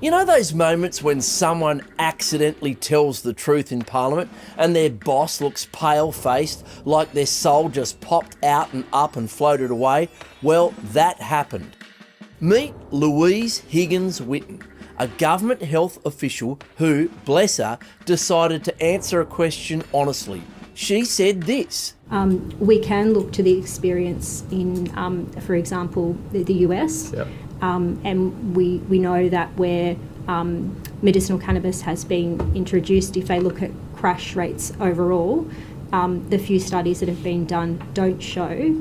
You know those moments when someone accidentally tells the truth in Parliament and their boss looks pale-faced like their soul just popped out and up and floated away? Well, that happened. Meet Louise Higgins-Whitten, a government health official who, bless her, decided to answer a question honestly. She said this. We can look to the experience in, for example, the US. Yep. And we know that where medicinal cannabis has been introduced, if they look at crash rates overall, the few studies that have been done don't show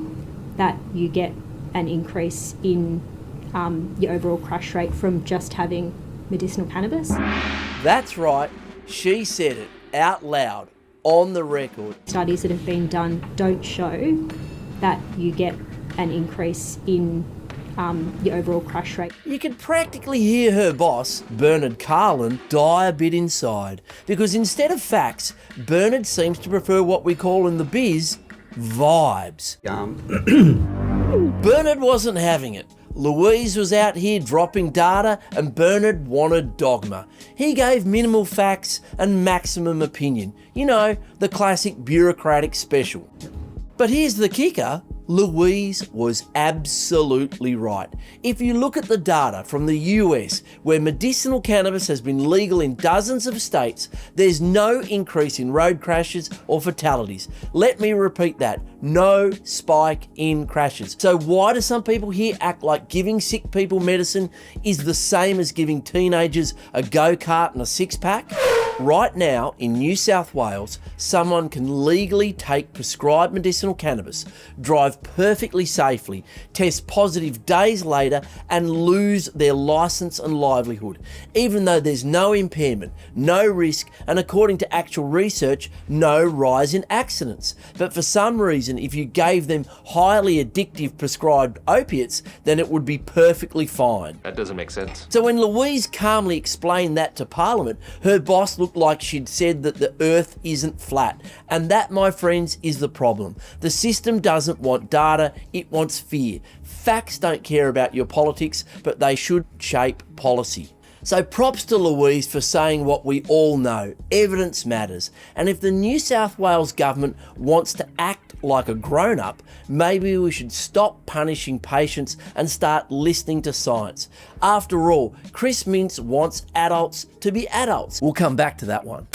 that you get an increase in your overall crash rate from just having medicinal cannabis. That's right, she said it out loud, on the record. Studies that have been done don't show that you get an increase in your overall crash rate. You could practically hear her boss, Bernard Carlin, die a bit inside, because instead of facts, Bernard seems to prefer what we call in the biz, vibes. Bernard wasn't having it. Louise was out here dropping data and Bernard wanted dogma. He gave minimal facts and maximum opinion. You know, the classic bureaucratic special. But here's the kicker. Louise was absolutely right. If you look at the data from the US, where medicinal cannabis has been legal in dozens of states, there's no increase in road crashes or fatalities. Let me repeat that, no spike in crashes. So why do some people here act like giving sick people medicine is the same as giving teenagers a go-kart and a six-pack? Right now, in New South Wales, someone can legally take prescribed medicinal cannabis, drive perfectly safely, test positive days later, and lose their licence and livelihood, even though there's no impairment, no risk, and according to actual research, no rise in accidents. But for some reason, if you gave them highly addictive prescribed opiates, then it would be perfectly fine. That doesn't make sense. So when Louise calmly explained that to Parliament, her boss looked like she'd said that the earth isn't flat. And that, my friends, is the problem. The system doesn't want data, it wants fear. Facts don't care about your politics, but they should shape policy. So props to Louise for saying what we all know, evidence matters. And if the New South Wales government wants to act like a grown-up, maybe we should stop punishing patients and start listening to science. After all, Chris Mintz wants adults to be adults. We'll come back to that one.